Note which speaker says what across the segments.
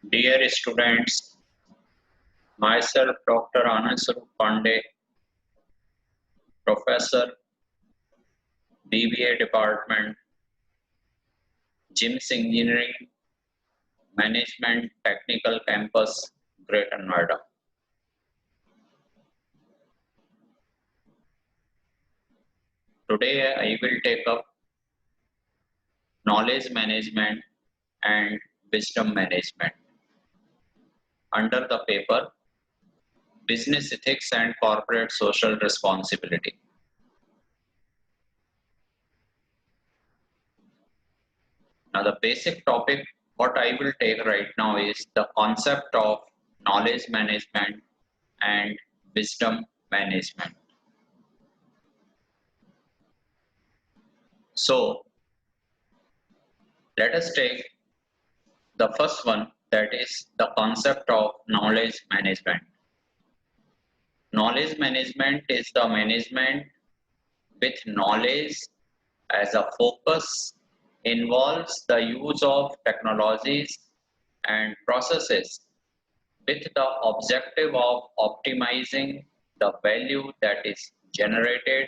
Speaker 1: Dear students, myself Dr. Anand Swarup Pandey, Professor, BBA Department, GIMS Engineering, Management Technical Campus, Greater Noida. Today I will take up knowledge management and wisdom management under the paper Business Ethics and Corporate Social Responsibility. Now the basic topic what I will take right now is the concept of knowledge management and wisdom management. So let us take the first one, that is the concept of knowledge management. Knowledge management is the management with knowledge as a focus, involves the use of technologies and processes with the objective of optimizing the value that is generated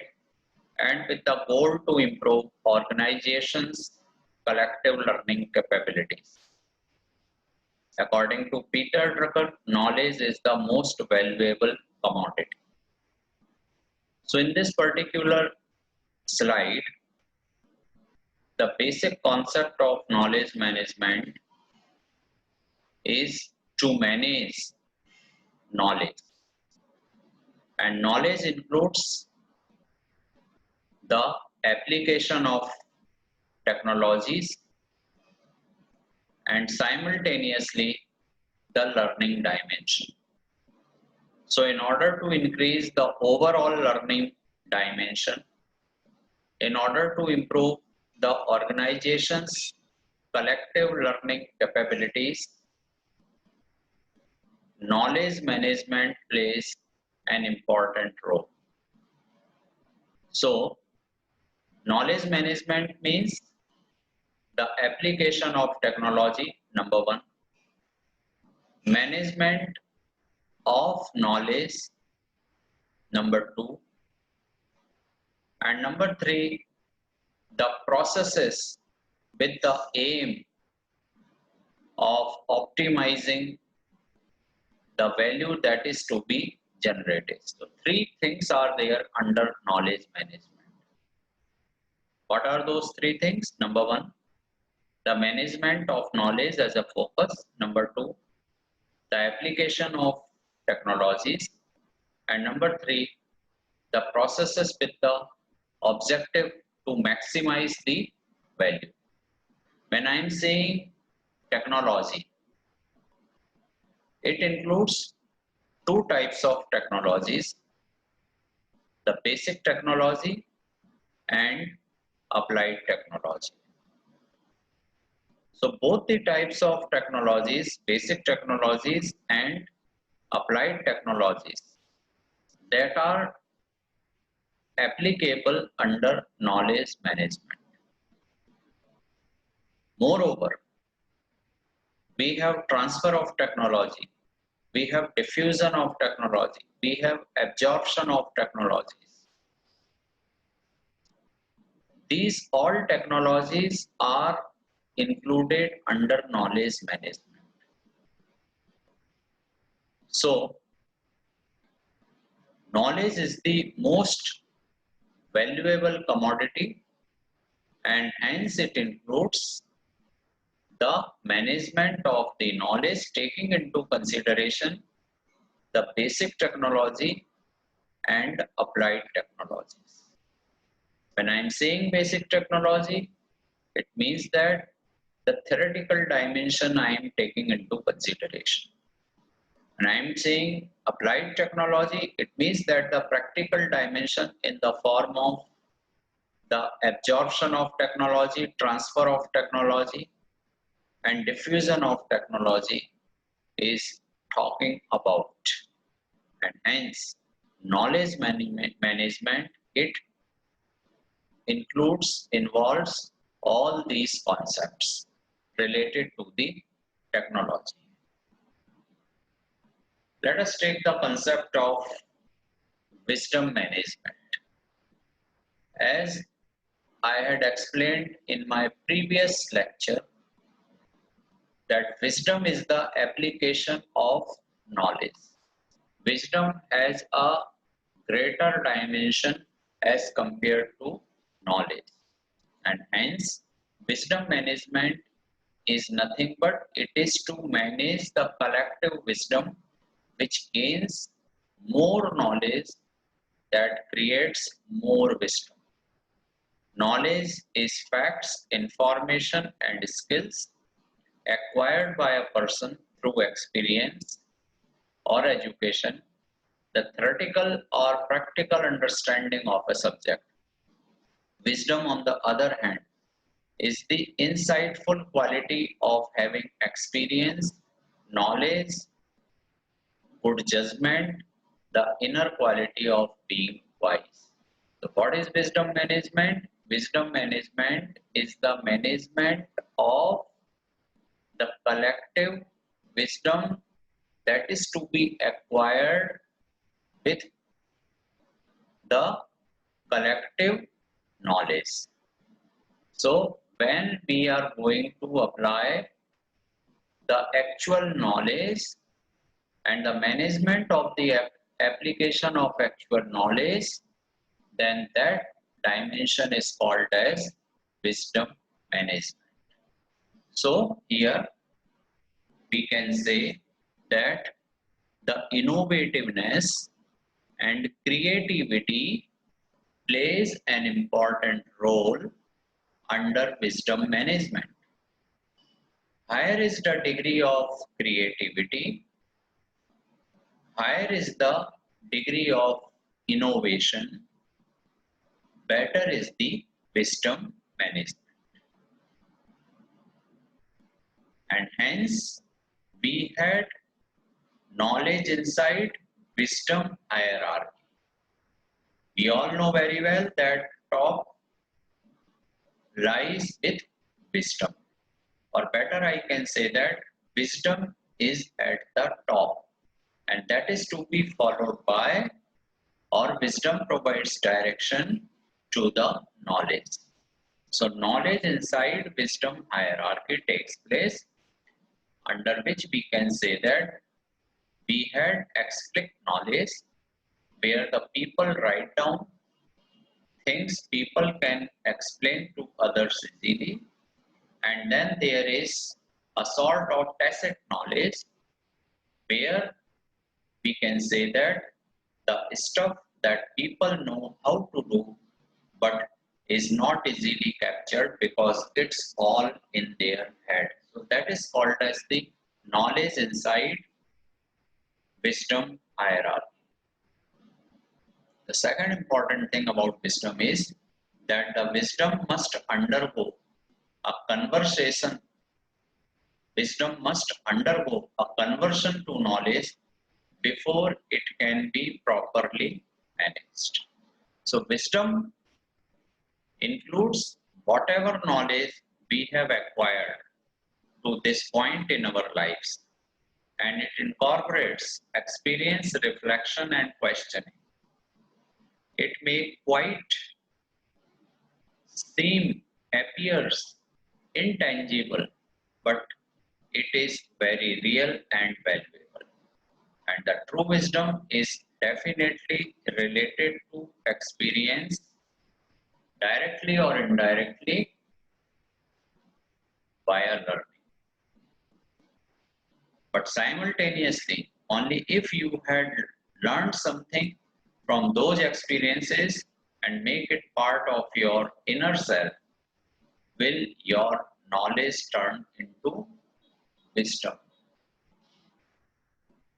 Speaker 1: and with the goal to improve organizations' collective learning capabilities. According to Peter Drucker, knowledge is the most valuable commodity. So in this particular slide, the basic concept of knowledge management is to manage knowledge. And knowledge includes the application of technologies and simultaneously the learning dimension. So in order to increase the overall learning dimension, in order to improve the organization's collective learning capabilities, knowledge management plays an important role. So knowledge management means the application of technology, number one, management of knowledge, number two, and number three, the processes with the aim of optimizing the value that is to be generated. So three things are there under knowledge management. What are those three things? Number one, the management of knowledge as a focus. Number two, the application of technologies. And number three, the processes with the objective to maximize the value. When I am saying technology, it includes two types of technologies, the basic technology and applied technology. So both the types of technologies, basic technologies and applied technologies, that are applicable under knowledge management. Moreover, we have transfer of technology, we have diffusion of technology, we have absorption of technologies. These all technologies are included under knowledge management. So, knowledge is the most valuable commodity and hence it includes the management of the knowledge taking into consideration the basic technology and applied technologies. When I am saying basic technology, it means that the theoretical dimension I am taking into consideration. When I am saying applied technology, it means that the practical dimension in the form of the absorption of technology, transfer of technology, and diffusion of technology is talking about. And hence, knowledge management, it involves all these concepts related to the technology. Let us take the concept of wisdom management. As I had explained in my previous lecture, that wisdom is the application of knowledge. Wisdom has a greater dimension as compared to knowledge, and hence wisdom management is nothing but it is to manage the collective wisdom which gains more knowledge that creates more wisdom. Knowledge is facts, information, and skills acquired by a person through experience or education, the theoretical or practical understanding of a subject. Wisdom, on the other hand, is the insightful quality of having experience, knowledge, good judgment, the inner quality of being wise. So, what is wisdom management? Wisdom management is the management of the collective wisdom that is to be acquired with the collective knowledge. So, when we are going to apply the actual knowledge and the management of the application of actual knowledge, then that dimension is called as wisdom management. So, here we can say that the innovativeness and creativity plays an important role under wisdom management. Higher is the degree of creativity, higher is the degree of innovation, better is the wisdom management. And hence, we had knowledge inside wisdom hierarchy. We all know very well that top lies with wisdom, or better, I can say that wisdom is at the top, and that is to be followed by, or wisdom provides direction to the knowledge. So, knowledge inside wisdom hierarchy takes place, under which we can say that we had explicit knowledge where the people write down things people can explain to others easily, and then there is a sort of tacit knowledge where we can say that the stuff that people know how to do but is not easily captured because it's all in their head. So that is called as the knowledge inside wisdom hierarchy. The second important thing about wisdom is that the wisdom must undergo a conversation. Wisdom must undergo a conversion to knowledge before it can be properly managed. So, wisdom includes whatever knowledge we have acquired to this point in our lives, and it incorporates experience, reflection, and questioning. It may quite appears intangible, but it is very real and valuable. And the true wisdom is definitely related to experience, directly or indirectly, via learning. But simultaneously, only if you had learned something from those experiences and make it part of your inner self, will your knowledge turn into wisdom.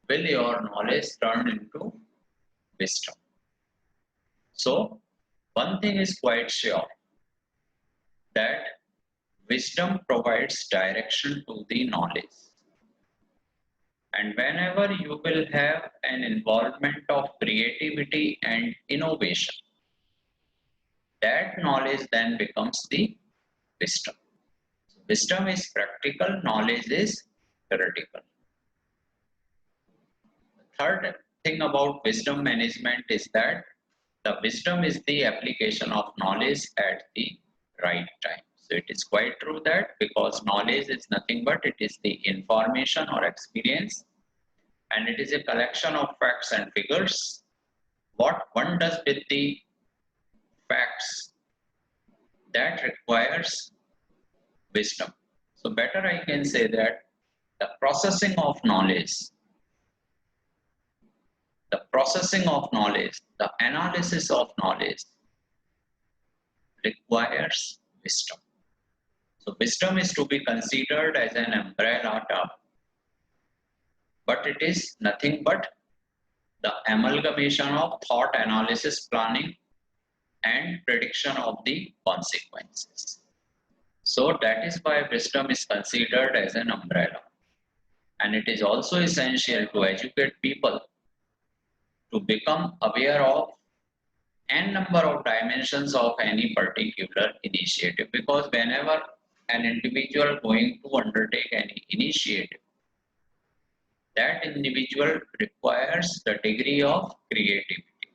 Speaker 1: Will your knowledge turn into wisdom? So, one thing is quite sure that wisdom provides direction to the knowledge. And whenever you will have an involvement of creativity and innovation, that knowledge then becomes the wisdom. Wisdom is practical, knowledge is theoretical. third thing about wisdom management is that the wisdom is the application of knowledge at the right time. So it is quite true that because knowledge is nothing but it is the information or experience, and it is a collection of facts and figures. What one does with the facts, that requires wisdom. So better I can say that the processing of knowledge, the analysis of knowledge requires wisdom. So wisdom is to be considered as an umbrella term, but it is nothing but the amalgamation of thought, analysis, planning, and prediction of the consequences. So that is why wisdom is considered as an umbrella. And it is also essential to educate people to become aware of n number of dimensions of any particular initiative, because whenever an individual going to undertake any initiative, that individual requires the degree of creativity,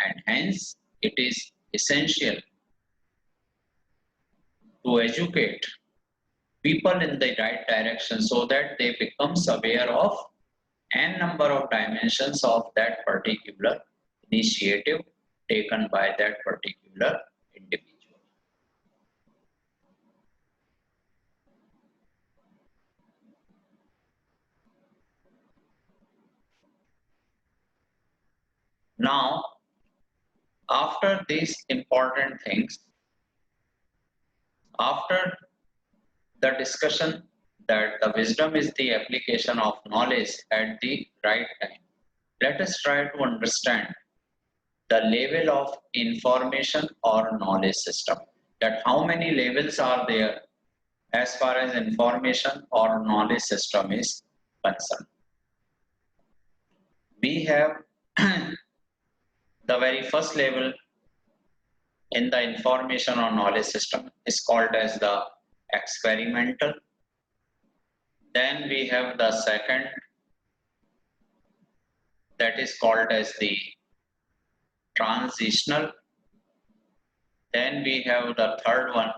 Speaker 1: and hence it is essential to educate people in the right direction so that they becomes aware of n number of dimensions of that particular initiative taken by that particular individual. Now, after these important things, after the discussion that the wisdom is the application of knowledge at the right time, let us try to understand the level of information or knowledge system. That how many levels are there as far as information or knowledge system is concerned. We have the very first level in the information or knowledge system is called as the experimental. Then we have the second, that is called as the transitional. Then we have the third one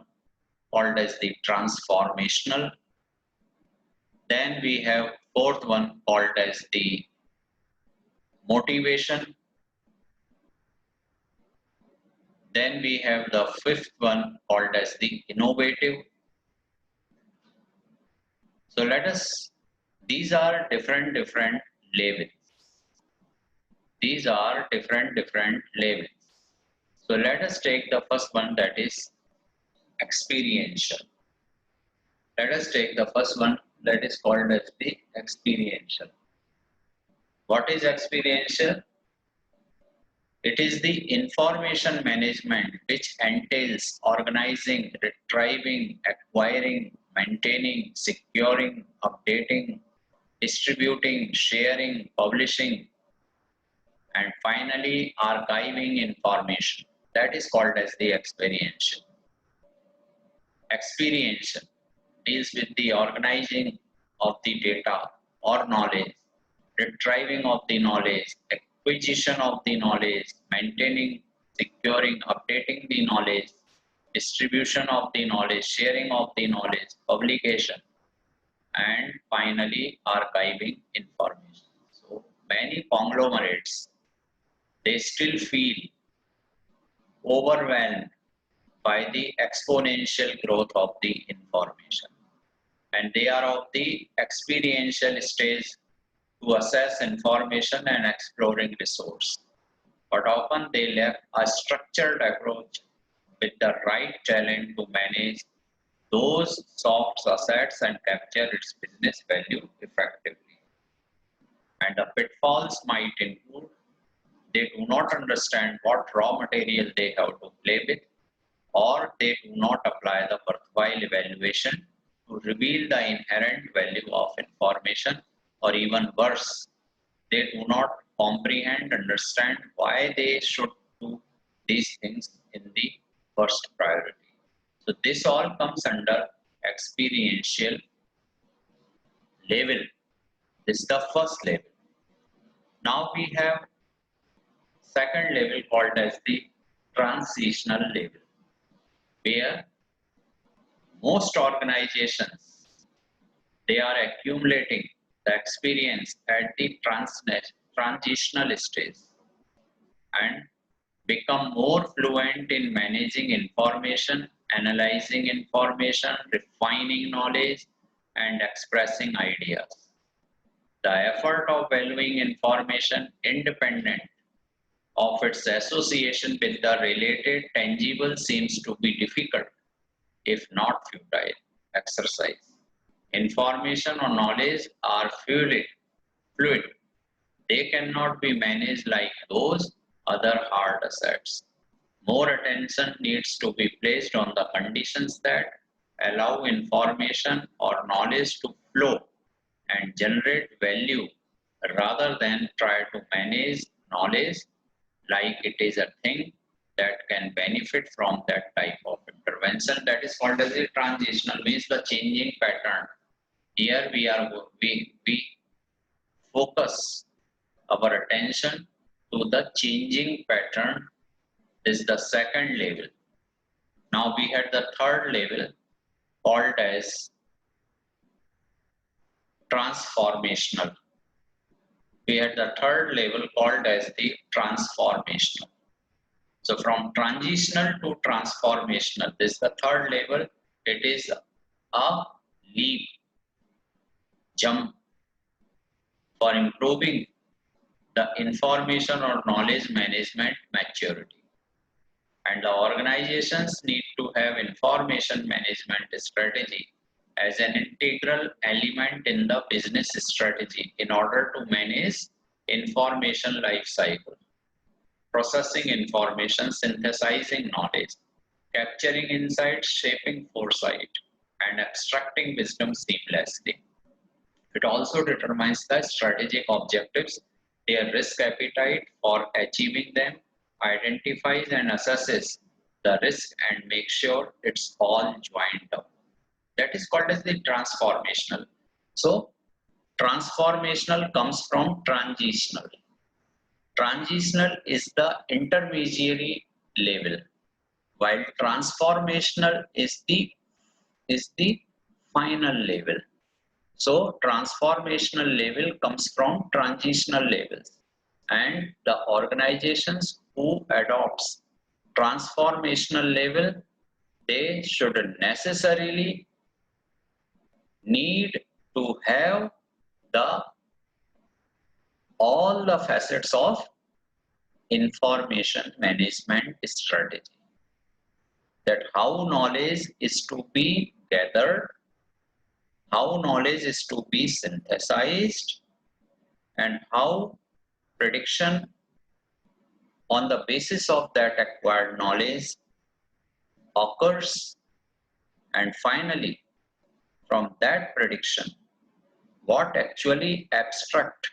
Speaker 1: called as the transformational. Then we have fourth one called as the motivation. Then we have the fifth one called as the innovative. So these are different levels. These are different levels. So let us take the first one, that is experiential. Let us take the first one that is called as the experiential. What is experiential? It is the information management which entails organizing, retrieving, acquiring, maintaining, securing, updating, distributing, sharing, publishing, and finally archiving information. That is called as the experiential. Experiential deals with the organizing of the data or knowledge, retrieving of the knowledge, acquisition of the knowledge, maintaining, securing, updating the knowledge, distribution of the knowledge, sharing of the knowledge, publication, and finally archiving information. So many conglomerates, they still feel overwhelmed by the exponential growth of the information, and they are of the experiential stage to assess information and exploring resource. But often they lack a structured approach with the right talent to manage those soft assets and capture its business value effectively. And the pitfalls might include they do not understand what raw material they have to play with, or they do not apply the worthwhile evaluation to reveal the inherent value of information, or even worse, they do not comprehend, understand why they should do these things in the first priority. So this all comes under experiential level. This is the first level. Now we have second level called as the transitional level, where most organizations they are accumulating the experience at the transitional stage and become more fluent in managing information, analyzing information, refining knowledge, and expressing ideas. The effort of valuing information independent of its association with the related tangible seems to be difficult, if not futile, exercise. Information or knowledge are fluid. They cannot be managed like those other hard assets. More attention needs to be placed on the conditions that allow information or knowledge to flow and generate value rather than try to manage knowledge like it is a thing that can benefit from that type of intervention. That is called as a transitional, means the changing pattern. Here we focus our attention to the changing pattern. This is the second level. Now we had the third level called as transformational. We had the third level called as the transformational. So from transitional to transformational, this is the third level. It is a leap, jump for improving the information or knowledge management maturity. And the organizations need to have information management strategy as an integral element in the business strategy in order to manage information life cycle, processing information, synthesizing knowledge, capturing insights, shaping foresight, and extracting wisdom seamlessly. It also determines the strategic objectives, their risk appetite for achieving them, identifies and assesses the risk and makes sure it's all joined up. That is called as the transformational. So, transformational comes from transitional. Transitional is the intermediary level, while transformational is the final level. So transformational level comes from transitional levels, and the organizations who adopts transformational level, they should necessarily need to have the all the facets of information management strategy, that how knowledge is to be gathered, how knowledge is to be synthesized, and how prediction on the basis of that acquired knowledge occurs, and finally from that prediction what actually abstract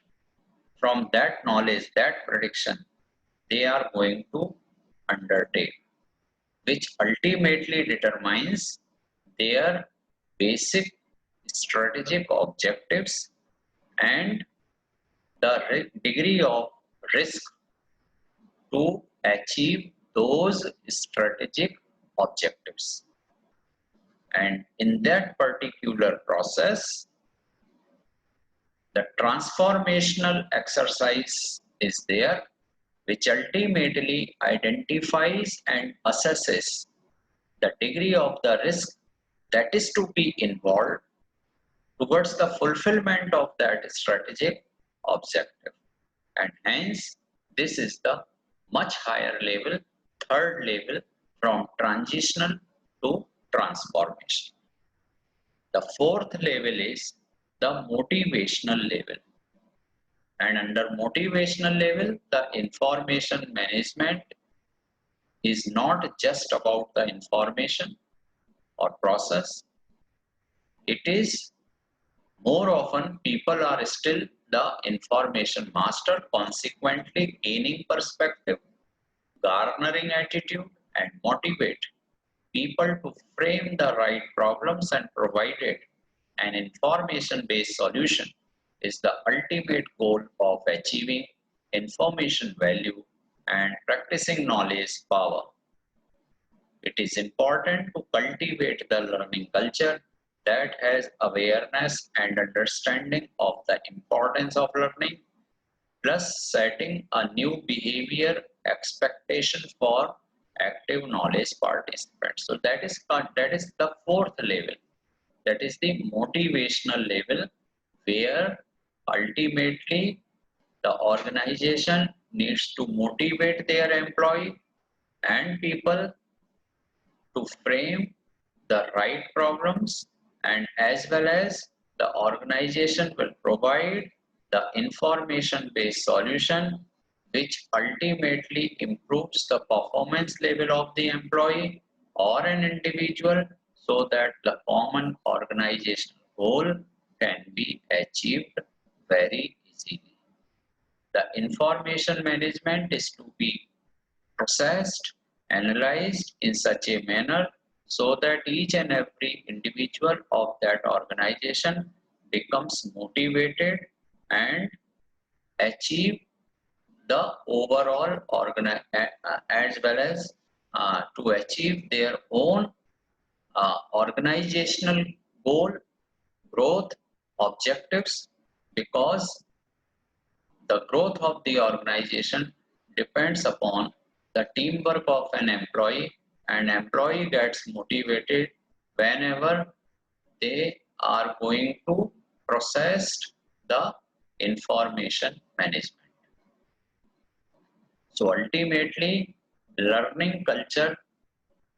Speaker 1: from that knowledge, that prediction they are going to undertake, which ultimately determines their basic strategic objectives and the degree of risk to achieve those strategic objectives. And in that particular process, the transformational exercise is there, which ultimately identifies and assesses the degree of the risk that is to be involved towards the fulfillment of that strategic objective. And hence, this is the much higher level, third level from transitional to transformation. The fourth level is the motivational level. And under motivational level, the information management is not just about the information or process. It is more often people are still the information master, consequently gaining perspective, garnering attitude, and motivate people to frame the right problems and provide it an information-based solution is the ultimate goal of achieving information value, and practicing knowledge power. It is important to cultivate the learning culture that has awareness and understanding of the importance of learning, plus setting a new behavior expectation for active knowledge participants. So that is the fourth level. That is the motivational level, where ultimately the organization needs to motivate their employee and people to frame the right problems, and as well as the organization will provide the information based solution which ultimately improves the performance level of the employee or an individual, so that the common organizational goal can be achieved very easily. The information management is to be processed, analyzed in such a manner so that each and every individual of that organization becomes motivated and achieve the overall as well as to achieve their own organizational goal, growth, objectives, because the growth of the organization depends upon the teamwork of an employee, and employee gets motivated whenever they are going to process the information management. So ultimately, learning culture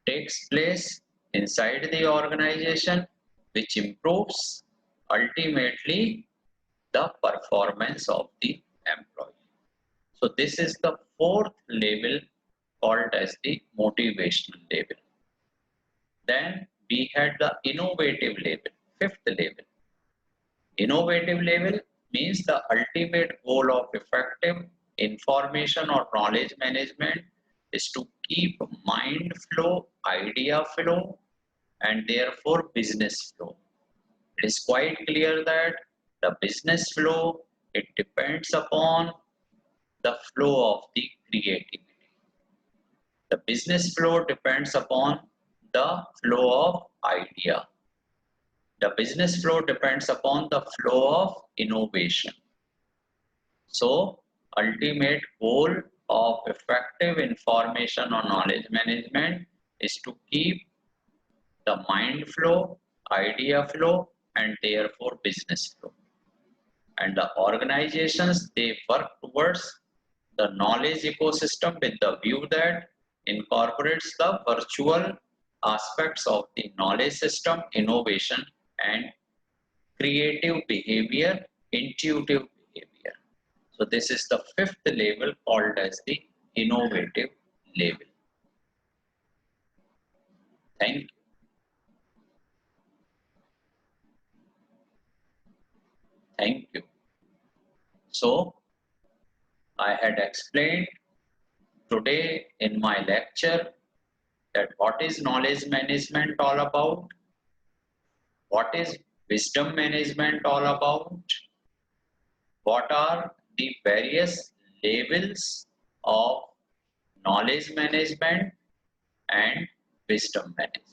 Speaker 1: takes place inside the organization, which improves ultimately the performance of the employee. So this is the fourth level called as the motivational level. Then we had the innovative level, fifth level. Innovative level means the ultimate goal of effective information or knowledge management is to keep mind flow, idea flow, and therefore business flow. It is quite clear that the business flow, it depends upon the flow of the creativity. The business flow depends upon the flow of idea. The business flow depends upon the flow of innovation. So, ultimate goal of effective information or knowledge management is to keep the mind flow, idea flow, and therefore business flow. And the organizations, they work towards the knowledge ecosystem with the view that incorporates the virtual aspects of the knowledge system, innovation, and creative behavior, intuitive behavior. So this is the fifth level called as the innovative level. Thank you. Thank you. So I had explained today in my lecture that what is knowledge management all about, what is wisdom management all about, what are the various levels of knowledge management and wisdom management.